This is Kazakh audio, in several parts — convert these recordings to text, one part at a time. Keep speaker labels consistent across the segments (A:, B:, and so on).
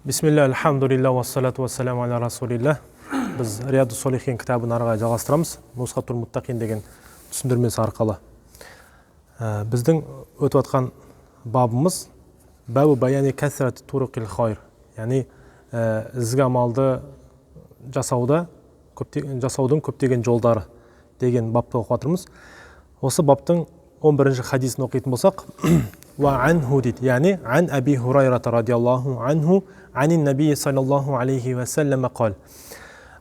A: Бисмилля, альхамдулилля, вассалату вассаламу аля расулилля. Біз Рияду Солихин кітабын арыға жалғастырамыз. Нусхатул Муттақин деген түсіндірмесі арқылы. Біздің өтіп атқан бабымыз бабу баяни кәсірат туруқил хайр. Яғни ізгі амалды жасаудың көптеген жолдары деген бапты оқып жатырмыз. Осы баптың 11-ші хадисін оқитын болсақ, ва анху дейді, яғни ан Аби Хурайрата радиаллаху анху анин набии саллаллаху алейхи ва саллама қал.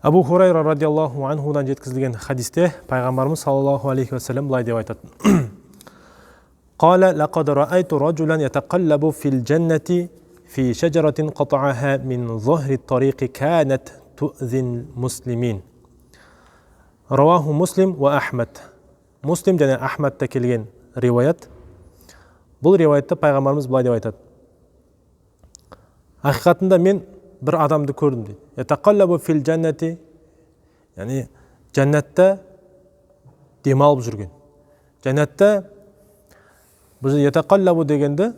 A: Абу Хурайра радиаллаху анхудан жеткізілген хадисте пайғамбарымыз саллаллаху алейхи ва саллам былай деп айтады. Қала лақад раайту раджулан ятақаллабу фил джаннати фи шаджаратин қатаха мин зохри тариқи канат ту'зин муслимин. Раваху Муслим ва Ахмад. Муслим және Ахмадта келген риуаят. Бұл риуаятта пайғамбарымыз былай деп айтады. Ақиқатында мен бір адамды көрдім дейді. Ятақаллабу фил джаннати, яғни жәннатта демалып жүрген. Жәннатта бұл ятақаллабу дегенді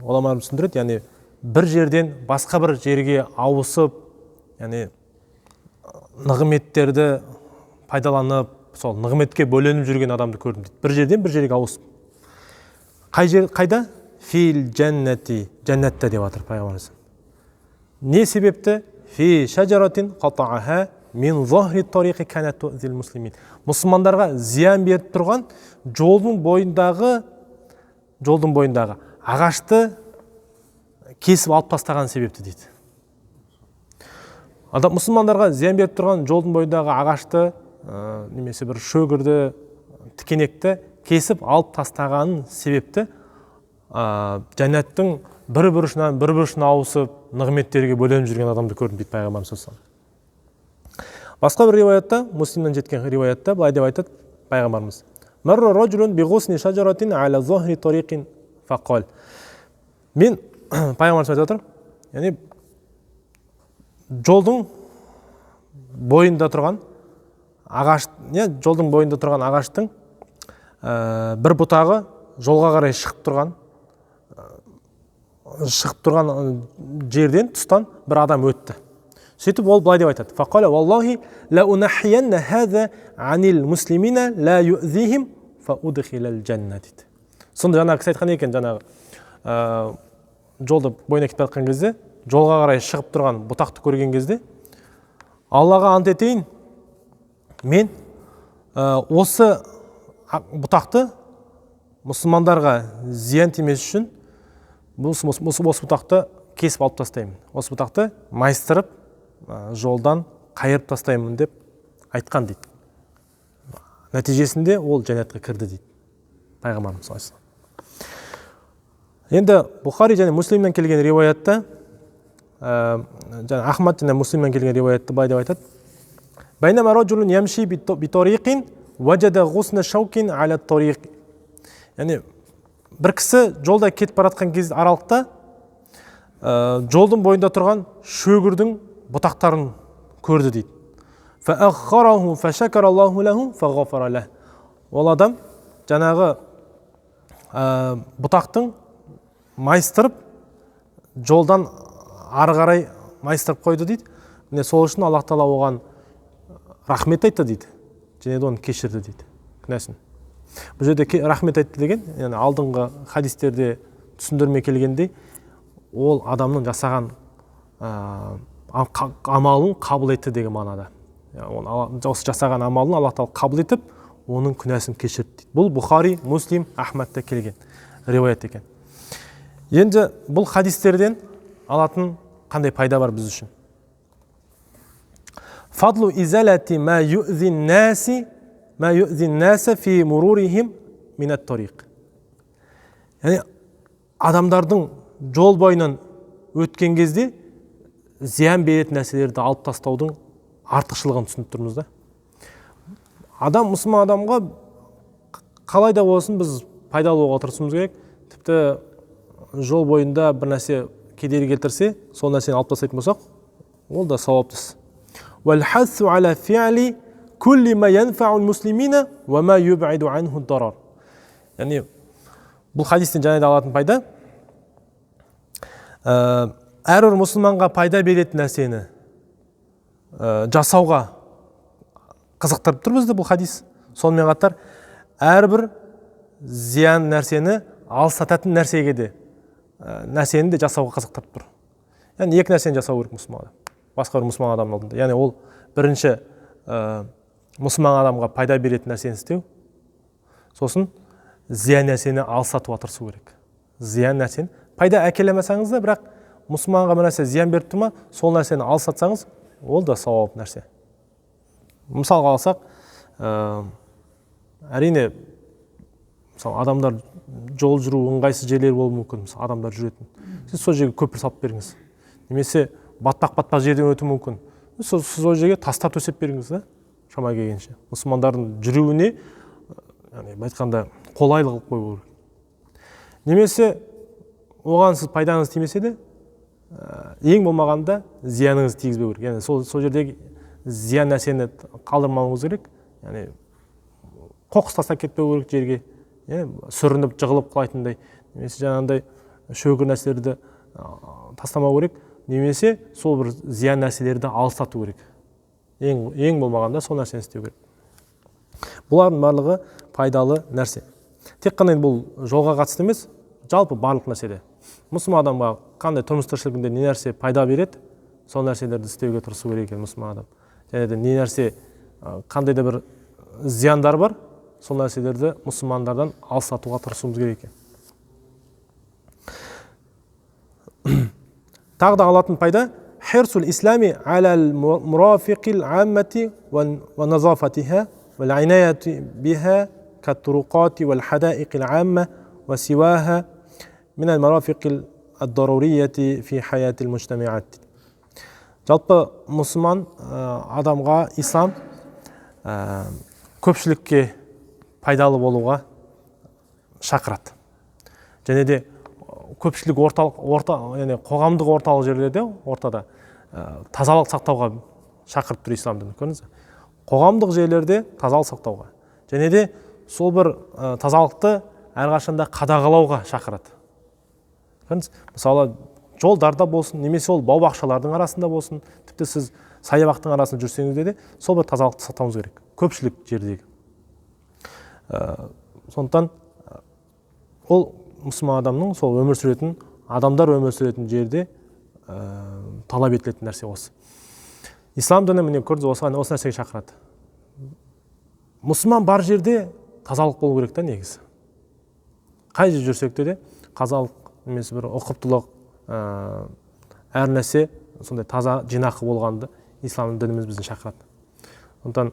A: оламарым түсіндіреді, яғни бір жерден басқа бір жерге ауысып, яғни нығметтерді пайдаланып, сол нығметке бөленіп жүрген адамды көрдім дейді. Бір жерден бір жерге ауысып. Қайда? Фил джаннати, жәннатта деп жатыр пайғамбарымыз. Не себепті? Фи шаджаратин қатаха мин зохри тариқи канат ту'зил муслимин. Мұсылмандарға зиян беріп тұрған жолдың бойындағы ағашты кесіп алып тастаған себепті дейді. Мұсылмандарға зиян беріп тұрған жолдың бойындағы ағашты, немесе бір шөгірді, тікенекті кесіп алып тастаған себепті жәннаттың бір бұрышына ауысып, нығметтерге бөленіп жүрген адамды көрдім дейді пайғамбарымыз саллаллаху алейхи ва саллям. Басқа бір риуаятта, Муслимнен жеткен риуаятта былай деп айтады пайғамбарымыз. Марра раджулун би гусни шаджаратин аля зохри тариқин фақал. Мен пайғамбарымыз айтып отыр, яғни жолдың бойында тұрған ағаштың бір бұтағы жолға қарай шығып тұрған жерден, тұстан бір адам өтті. Сөйтіп ол былай деп айтады. Фақала валлахи ла унахиянна хаза анил муслимина ла юзихим фа удхилал джанна дейді. Сонда жаңағы кісі айтқан екен, жаңағы жолды бойына кетіп жатқан кезде, жолға қарай шығып тұрған бұтақты көрген кезде, Аллаға ант етейін, мен осы бұтақты мұсылмандарға зиян тимес үшін осы бұтақты кесіп алып тастаймын. Осы бұтақты майыстырып, жолдан қайырып тастаймын деп айтқан дейді. Нәтижесінде ол жәннатқа кірді дейді пайғамбарымыз саллаллаху алейхи ва саллям. Енді Бұхари және Муслимнен келген риуаятта, Ахмад және Муслимнен келген риуаятта былай деп айтады. Байнама раджулун ямши би тариқин ваджада гусна шаукин аля тариқ. Яғни бір кісі жолда кетіп баратқан кезде аралықта жолдың бойында тұрған шөгірдің бұтақтарын көрді дейді. Фааххараху фашакараллаху лаху фағафара лах. Ол адам жаңағы бұтақтың майыстырып, жолдан ары қарай майыстырып қойды дейді. Міне сол үшін Аллах Тағала оған рахмет айтты дейді. Және де оны кешірді дейді, күнәсін. Бұл жерде рахмет айтты деген, яғни алдыңғы хадистерде түсіндірме келгендей, ол адамның жасаған амалын қабыл етті деген мағынада. Осы жасаған амалын Аллах Тағала қабыл етіп, оның күнәсін кешірді дейді. Бұл Бұхари, Муслим, Ахмадта келген риуаят екен. Енді бұл хадистерден алатын қандай пайда бар біз үшін? Фадлу изалати ма ю'зин наса фи мурурихим минат тариқ. Яғни адамдардың жол бойынан өткен кезде зиян беретін нәрселерді алып тастаудың артықшылығын түсініп тұрмыз да. Мұсылман адамға қалай да болсын біз пайдалы болуға тырысуымыз керек. Тіпті жол бойында бір нәрсе кедергі келтірсе, сол нәрсені алып тастайтын болсақ, ол да сауаптыс. والحث على فعل كل ما ينفع المسلمين وما يبعد عنه الضرر. Яғни бұл хадистен жаңа алатын пайда әрбір мұсылманға пайда беретін нәрсені жасауға қызықтырып тұр бізді бұл хадис. Сонымен қатар әрбір зиян нәрсені алсататын нәрсеге де нәрсені де жасауға қызықтырып тұр. Яғни екі нәрсені жасау керек мұсылман адам, басқа бір мұсылман адамның алдында. Яғни ол бірінші мұсылман адамға пайда беретін нәрсені істеу, сосын зиян нәрсені алсатуға тырысу керек. Зиян нәрсені пайда әкелемесеңіз де, бірақ мұсылманға бір нәрсе зиян беріп тұр ма, сол нәрсені алсатсаңыз, ол да сауап нәрсе. Мысалға алсақ, әрине мысалы адамдар жол жүру ыңғайсыз жерлер болуы мүмкін, мысалы адамдар жүретін. Сіз сол жерге көпір салып беріңіз. Немесе батпақ жерден өтуі мүмкін. Сіз ол жерге тастар төсеп беріңіз, да? Шама келгенше. Мұсылмандардың жүруіне, яғни айтқанда, қолайлы қылып қою керек. Немесе оған сіз пайдаңыз тимесе де, ең болмағанда зияныңыз тигізбеу керек. Яғни сол жердегі зиян нәрсені қалдырмауыңыз керек. Яғни қоқыс тастап кетпеу керек жерге, сүрініп жығылып құлайтындай, немесе жаңағындай шөгір нәрселерді тастамау керек, немесе сол бір зиян нәрселерді алыстату керек. Ең болмағанда сол нәрсені істеу керек. Бұлардың барлығы пайдалы нәрсе. Тек қана бұл жолға қатысты емес, жалпы барлық нәрседе. Мұсылман адамға қандай тұрмыс тіршілігінде не нәрсе пайда береді, сол нәрселерді істеуге тырысу керек екен мұсылман адам. Және де не нәрсе қандай да бір зияндар бар, сол нәрселерді мұсылмандардан алыстатуға тырысуымыз керек екен. Тағы да алатын пайда хирсул ислами алал мурафиқил аммати ва назафатиха вал инаяти биха кат-туруқати вал хадائиқил амма ва сиваха мин ал-марафиқил ад-дарурияти фи хаятил мужтамиат. Жалпы мұсылман адамға ислам көпшілікке пайдалы болуға шақырады. Және де көпшілік яғни қоғамдық орталық жерлерде, ортада тазалық сақтауға шақырып тұр ислам діні. Көрдіңіз бе? Қоғамдық жерлерде тазалық сақтауға. Және де сол бір тазалықты әрқашанда қадағалауға шақырады. Көрдіңіз? Мысалы, жолдарда болсын, немесе ол бау-бақшалардың арасында болсын, тіпті сіз саябақтың арасында жүрсеңіз де, сол бір тазалықты сақтауыңыз керек. Көпшілік жердегі. Сондықтан ол мұсылман адамның сол өмір сүретін, адамдар өмір сүретін жерде талап етілетін нәрсе осы. Ислам діні міне көрдіңіз, осы нәрсеге шақырады. Мұсылман бар жерде тазалық болу керек та негізі. Қай жерде жүрсек де тазалық, немесе бір ұқыптылық, әр нәрсе сондай таза жинақы болғанды ислам дініміз бізді шақырады. Сондықтан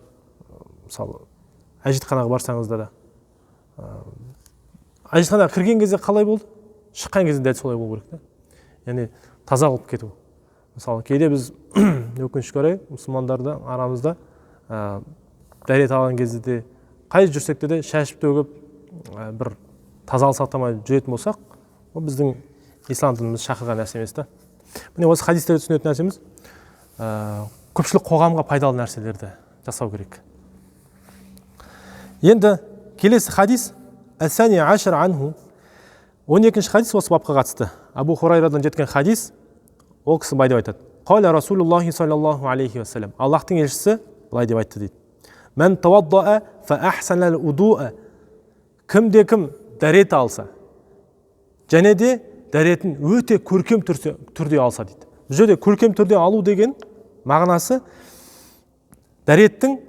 A: мысалы әжетханаға барсаңызда да, әжетханаға кірген кезде қалай болды, шыққан кезде дәл солай болу керек та. Яғни таза болып кету. Мысалы кейде біз өкінішке орай мұсылмандарды арамызда дәрет алған кезде де, қай жүрсек де шашып төгіп бір тазалық сақтамай жүретін болсақ, ол біздің ислам дініміз шақырған нәрсе емес та. Міне осы хадистерде түсінетін нәрсеміз көпшілік қоғамға пайдалы нәрселерді жасау керек. Енді келесі хадис Әл-Сани Ашар анху, 12-ші хадис осы бапқа қатысты. Абу Хурайрадан жеткен хадис, ол кісі былай деп айтады. Қала Расулуллахи саллаллаху алейхи вассалам. Аллахтың елшісі былай деп айтты дейді. Мән тавадда'a фа ахсанал уду'a. Кім дәрет алса, және де дәретін өте көркем түрде алса дейді. Бұл жерде көркем түрде алу деген мағынасы дәреттің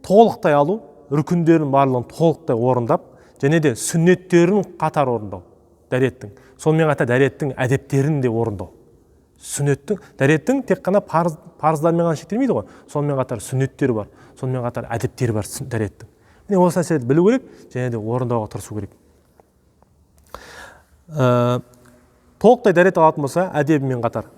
A: толықтай алу, рүкіндерін барлығын толықтай орындап, және де сүннеттерін қатар орындау дәреттің. Сонымен қатар дәреттің әдептерін де орындау. Дәреттің тек қана парыздармен ғана шектелмейді ғой. Сонымен қатар сүннеттері бар, сонымен қатар әдептері бар дәреттің. Міне осы нәрселерді білу керек, және де орындауға тырысу керек. Толықтай дәрет алатын болса, әдебімен қатар.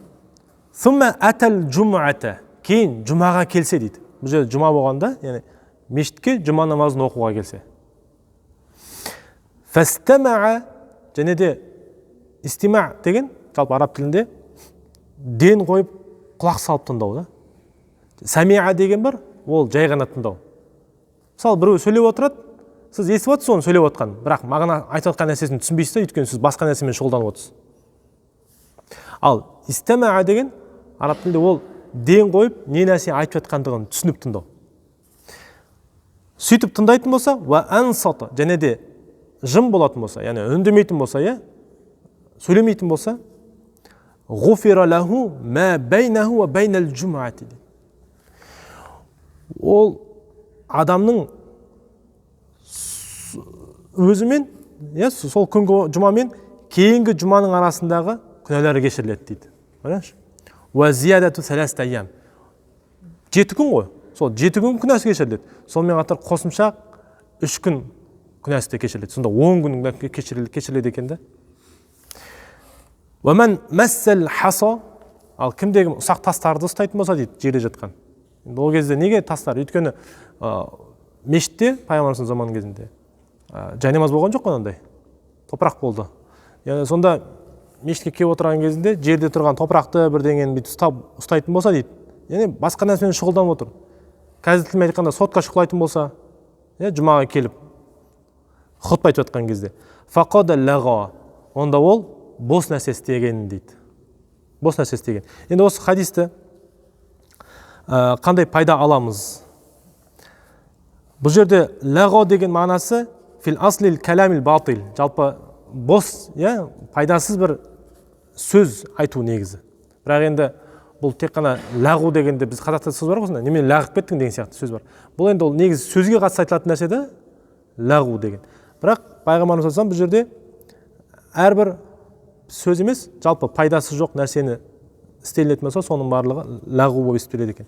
A: Сумма атал джум'ата, кейін жұмаға келсе дейді. Бұл жерде жұма болғанда, яғни мешітке жұма намазын оқуға келсе. Фастама'a, және де истима деген жалпы араб тілінде ден қойып құлақ салып тыңдау да. Сами'a деген бар, ол жай ғана тыңдау. Мысалы біреу сөйлеп отырады, сіз естіп отырсыз оны сөйлеп отқан, бірақ мағына айтып отқан нәрсесін түсінбейсіз, өйткені сіз басқа нәрсемен шұғылданып отырсыз. Ал истамаа деген араб тілінде ол ден қойып не нәрсе айтып жатқандығын түсініп тыңдау. Сөйтіп тыңдайтын болса, ва ансата, және де жым болатын болса, яғни үндемейтін болса, сөйлемейтін болса, ғуфира лаху ма байнаху ва байнал джумаати. Ол адамның өзімен, сол күнгі жұмамен кейінгі жұманың арасындағы күнәлары кешіріледі дейді. Көріңізші? Ва зиядату саласта айям. 7 күн ғой. Сол 7 күн күнәсі кешіріледі. Сонымен қатар қосымша 3 күн күнәсі де кешіріледі. Сонда 10 күн кешіріледі екен де. Ва ман массал хаса, ал кімдегі ұсақ тастарды ұстайтын болса дейді, жерде жатқан. Ол кезде неге тастар? Өйткені мешітте пайғамбарымыздың заманы кезінде жайнамаз болған жоқ қой, топырақ болды. Яғни сонда мешітке келіп отырған кезінде жерде тұрған топырақты бірдеңені бүйтіп ұстайтын болса дейді. Яғни басқа нәрсемен шұғылданып отыр. Қазір тілмен айтқанда сотқа шұқылайтын болса, жұмаға келіп хұтпа айтып жатқан кезде, фақада лаға, онда ол бос нәрсе істеген дейді. Бос нәрсе істеген. Енді осы хадисті қандай пайда аламыз? Бұл жерде лаға деген мағынасы фил аслил каламил батил. Жалпы бос, пайдасыз бір сөз айту негізі. Бірақ енді бұл тек қана лағу дегенде біз қазақта сөз бар ғой, немен лағып кеттің деген сияқты сөз бар. Бұл енді ол негізі сөзге қатысты айтылатын нәрсе де лағу деген. Бірақ пайғамбарымыз саллаллаху алейхи вассалам бұл жерде әрбір сөз емес, жалпы пайдасы жоқ нәрсені істелінетін болса, соның барлығы лағу болып есептеледі екен.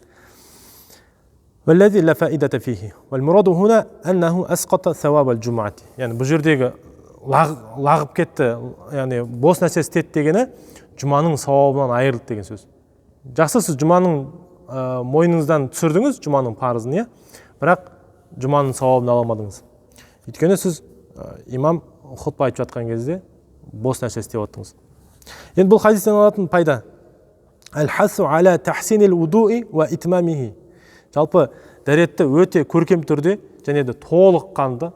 A: Валлази ла фаидата фихи. Вал мураду хуна аннаху асқата савабал джумаати. Яғни бұл жердегі лағып кетті, яғни бос нәрсе істеді дегені жұманың сауабынан айырылды деген сөз. Жақсы, сіз жұманың мойныңыздан түсірдіңіз, жұманың парызын, бірақ жұманың сауабын ала алмадыңыз. Өйткені сіз имам хұтпа айтып жатқан кезде бос нәрсе істеп отырдыңыз. Енді бұл хадистен алатын пайда. Әл-хасу аля тахсинил удуи ва итмамихи. Жалпы дәретті өте көркем түрде және де толыққанды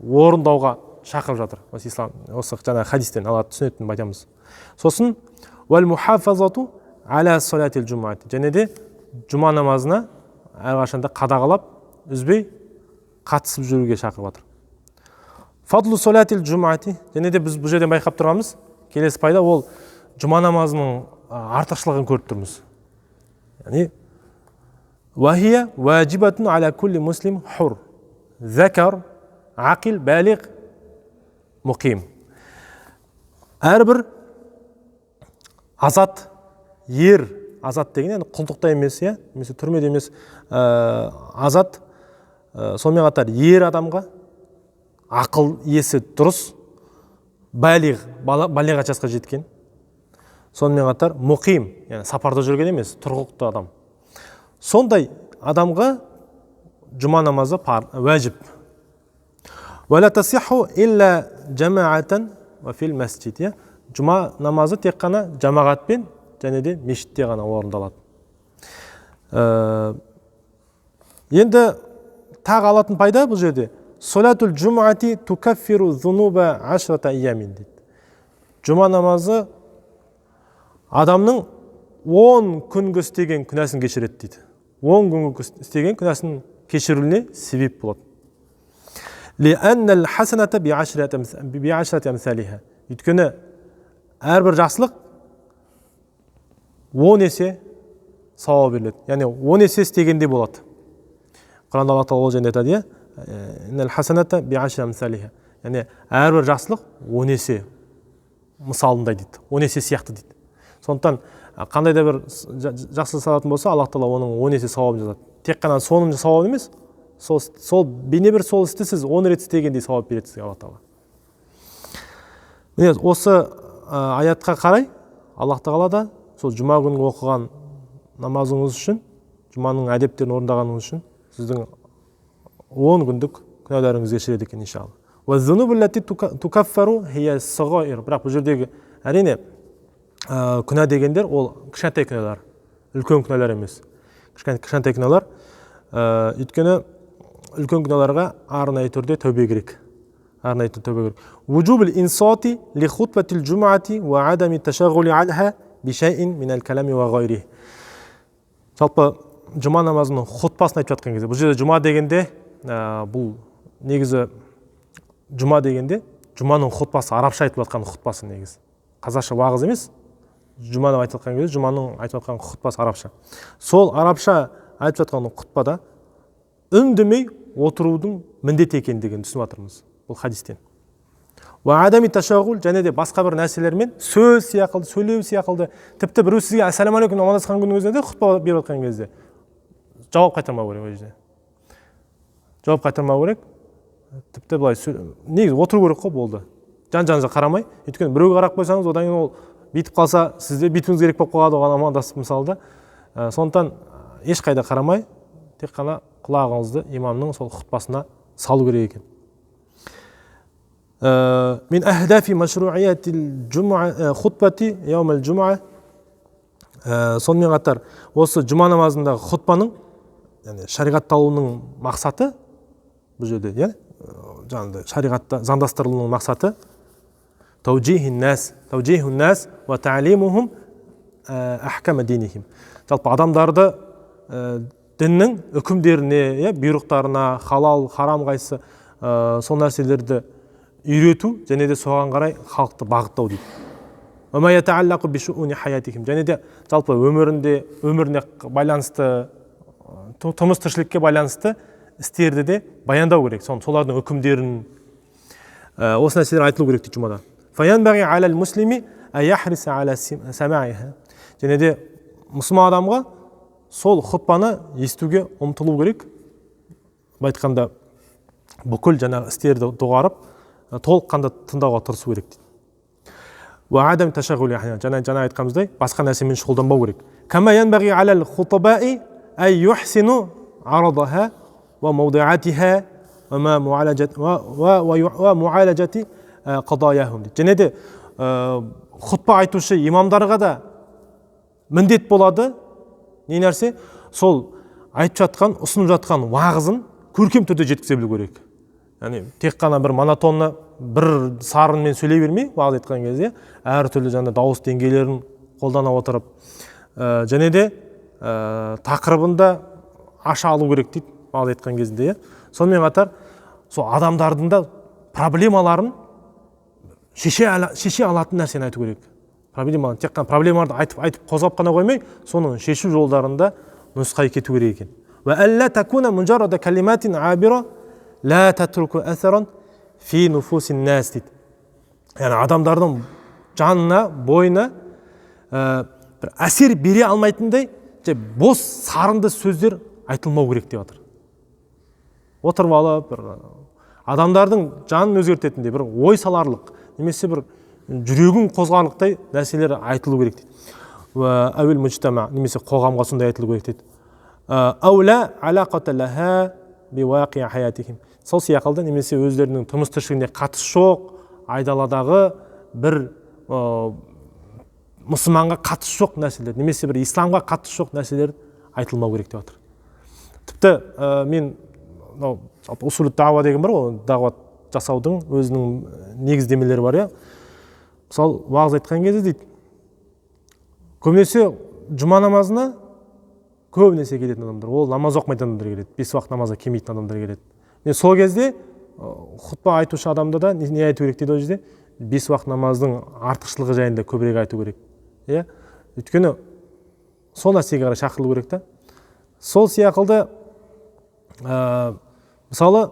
A: орындауға шақырып жатыр. Осы ислам, осы жаңа хадистен алатын түсінетінін айтамыз. Сосын вал мухафазату аля салатил джумаати. Және де жұма намазына әрқашанда қадағалап, үзбей қатысып жүруге шақырып жатыр. Фадлу салатил джумаати. Және де біз бұл жерден байқап тұрғанымыз, келесі пайда ол жұма намазының артықшылығын көріп тұрмыз. Яғни вахия ваджибатун аля кулли муслим хур. Закар, ақил, балиғ, мұқим. Әрбір азат, ер азат деген, құлдықта емес, немесе түрмеде емес, азат, сонымен қатар ер адамға ақыл есі дұрыс, балиғ, балиға жасқа жеткен, сонымен қатар мұқим, яғни сапарда жүрген емес, тұрғылықты адам. Сондай адамға жұма намазы уәжіп. Вәлә тасиху илля жамаатан ва фил масджид. Жұма намазы тек қана жамағатпен және де мешітте ғана орындалады. Енді тағы алатын пайда бұл жерде. Солатул джумаати тукаффиру зунуба ашрата айямин дейді. Жұма намазы адамның 10 күнгі істеген күнәсін кешіреді дейді. 10 күнгі істеген күнәсін кешіріліне себеп болады. Лианнал хасаната би'ашрати амсалиха. Өйткені әрбір жақсылық 10 есе сауап беріледі. Яғни 10 есе істегенде болады. Құранда Алла тағала ол жерде айтады, иннал хасаната би'ашрати амсалиха. Яғни әрбір жақсылық 10 есе мысалындай дейді. 10 есе сияқты дейді. Сондықтан қандай да бір жақсы салатын болса, Аллах тағала оның 10 есе сауабын жазады. Тек қана соның сауабы емес, сол бейне бір сол істі сіз 10 рет істегендей сауап береді сізге Аллах тағала. Міне осы аятқа қарай Аллах тағала да сол жұма күні оқыған намазыңыз үшін, жұманың әдептерін орындағаныңыз үшін сіздің 10 күндік күнәларыңыз кешіреді екен иншалла. Ва зунубуллати тукаффару хия сағаир. Бірақ бұл жердегі әрине күнә дегендер ол кішкентай күнәлар, үлкен күнәлар емес. Кішкентай күнәлар, өйткені үлкен күнәларға арнайы түрде тәубе керек. Арнайы түрде тәубе керек. Вуджубул инсати ли хутбатил джумаати ва адами ташаггули анха бишайин минал калами ва гайри. Жалпы жұма намазының хутбасын айтып жатқан кезде, бұл жерде жұма дегенде, бұл негізі жұма дегенде жұманың хутбасы, арабша айтып жатқан хутбасы негізі. Қазақша уағыз емес. Жұманы айтып жатқан кезде жұманың айтып жатқан хутбасы арабша. Сол арабша айтып жатқан хутбада үндемей отырудың міндет екендігін түсініп жатырмыз бұл хадистен. Ва адами ташағул, және де басқа бір нәрселермен сөз сияқылды, сөйлеу сияқылды, тіпті біреу сізге ассаламу алейкум амандасқан күннің өзінде хутба беріп жатқан кезде жауап қайтармау керек ол жерде. Жауап қайтармау керек. Тіпті былай негізі отыру керек қой, болды. Жан-жаныңызға қарамай, өйткені біреуге қарап қойсаңыз, одан кейін ол бүйтіп қалса, сізде бүйтуіңіз керек болып қалады, оған амандасып мысалда. Сондықтан ешқайда қарамай, тек қана құлағыңызды имамның сол хутбасына салу керек екен. Min ahdafi машруияттил хутбати яумал жумаа. Сонымен қатар осы жұма намазындағы хутбаның, яғни шариғатталуының мақсаты, бұл жерде, жаңағыдай шариғатта заңдастырылуының мақсаты таужихун нас ва та'лимухум ахкама динихим. Жалпы адамдарды діннің үкімдеріне, бұйрықтарына, халал, харам қайсы сол нәрселерді үйрету, және де соған қарай халықты бағыттау дейді. Және де жалпы өміріне байланысты, тұрмыс тіршілікке байланысты істерді де баяндау керек. Солардың үкімдерін, осы нәрселер айтылу керек дейді жұмада. Және де мұсылман адамға сол хутбаны естуге ұмтылу керек. Айтқанда бүкіл жаңағы істерді доғарып, толыққанды тыңдауға тырысу керек дейді. Ва адам ташағули, жаңа айтқанымыздай, басқа нәрсемен шұғылданбау керек. Кама янбағи алал хутабаи ай юхсину арадаха ва маудиатиха ва муалажати қадаяхум дейді. Және де хутба айтушы имамдарға да міндет болады. Не нәрсе? Сол айтып жатқан, ұсынып жатқан уағызын көркем түрде жеткізе білу керек. Яғни тек қана бір монотонны бір сарынмен сөйлей бермей, уағыз айтқан кезде әртүрлі жаңа дауыс деңгейлерін қолдана отырып, және де тақырыбында аша алу керек дейді уағыз айтқан кезінде. Сонымен қатар сол адамдардың да проблемаларын шеше алатын нәрсені айту керек. Проблеманы тек қана проблемаларды айтып қозғап қана қоймай, соның шешу жолдарында нұсқай кету керек екен. Ва алла такуна муджаррада калиматин абира ла татруку асаран фи нуфусин нас дейді. Яғни адамдардың жанына, бойына бір әсер бере алмайтындай бос сарынды сөздер айтылмау керек деп жатыр. Отырып алып, адамдардың жанын өзгертетіндей бір ой саларлық, немесе бір жүрегін қозғарлықтай нәрселер айтылу керек дейді. Әуел мужтама, немесе қоғамға сондай айтылу керек дейді. Аула алақата лаха биуақия хаятихим. Сол сияқылды немесе өздерінің тұрмыс тіршілігіне қатысы жоқ, айдаладағы бір мұсылманға қатысы жоқ нәрселер, немесе бір исламға қатысы жоқ нәрселер айтылмау керек деп жатыр. Тіпті мен усулу дауа деген бар ғой, дауа жасаудың өзінің негіздемелері бар, иә. Мысалы, уағыз айтқан кезде дейді, көбінесе жұма намазына көбінесе келетін адамдар, ол намаз оқымайтын адамдар келеді, 5 уақыт намазға келмейтін адамдар келеді. Сол кезде хутба айтушы адамда да не айту керек дейді ол жерде? 5 уақыт намаздың артықшылығы жайында көбірек айту керек. Өйткені сол нәрсеге қарай шақырылу керек та. Сол сияқылды мысалы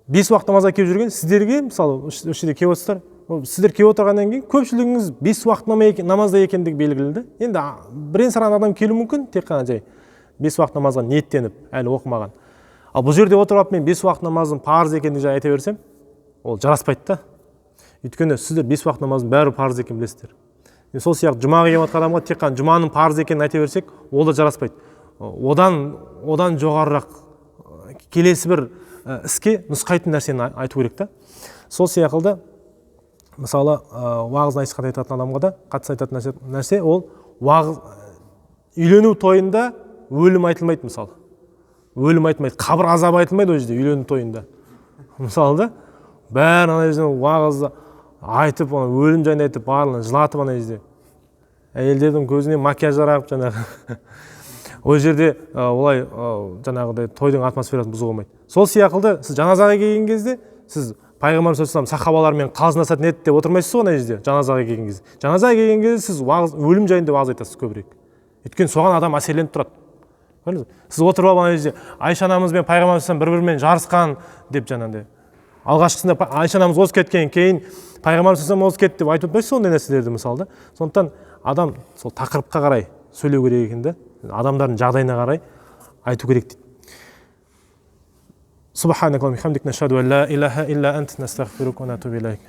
A: 5 уақыт намазға келіп жүрген сіздерге, мысалы осы жерде келіп отырсыздар, сіздер келіп отырғаннан кейін көпшілігіңіз 5 уақыт намазда екендігі белгілі. Енді бірен-саран адам келуі мүмкін, тек қана жай 5 уақыт намазға ниеттеніп, әлі оқымаған. Ал бұл жерде отырып мен 5 уақыт намазың парыз екендігін айта берсем, ол жараспайды да. Өйткені сіздер 5 уақыт намаздың бәрі парыз екенін білесіздер. Сол сияқты жұмаға келіп жатқан адамға тек қана жұманың парыз екенін айта берсек, ол да жараспайды. Одан жоғарырақ келесі бір іске нұсқайтын нәрсені айту керек та. Сол сияқылды мысалы уағыз насихат айтатын адамға да қатысты айтатын нәрсе ол уағыз үйлену тойында өлім айтылмайды мысалы. Өлім айтылмайды, қабір азабы айтылмайды ол жерде үйлену тойында. Мысалы да бәрі ана жерде уағызды айтып, өлім жайында айтып, барлығын жылатып ана жерде. әйелдердің көзіне макияж жарап жаңағы ол жерде олай жаңағыдай тойдың атмосферасын бұзуға болмайды. Сол сияқылды сіз жаназаға келген кезде сіз пайғамбар саллаллаху алейхи вассалам сахабалармен қалжыңдасатын еді деп отырмайсыз ғой ана жерде жаназаға келген кезде. Жаназаға келген кезде сіз өлім жайында уағыз айтасыз көбірек. Өйткені соған адам әсерленіп тұрады. Сіз отырып алып ана жерде Айша анамыз бен пайғамбар бір-бірімен жарысқан деп жаңағыдай. Алғашқысында Айша анамыз озып кеткен, кейін пайғамбар озып кетті деп айтып отырмайсыз ондай нәрселерді мысалы. Сондықтан адам сол тақырыпқа қарай сөйлеу керек екен да. Адамдардың жағдайына қарай айту керек дейді. Субханакаллахумма ва бихамдик, нашһаду ан ла илаха илля ант, настағфирука ва натубу илейк.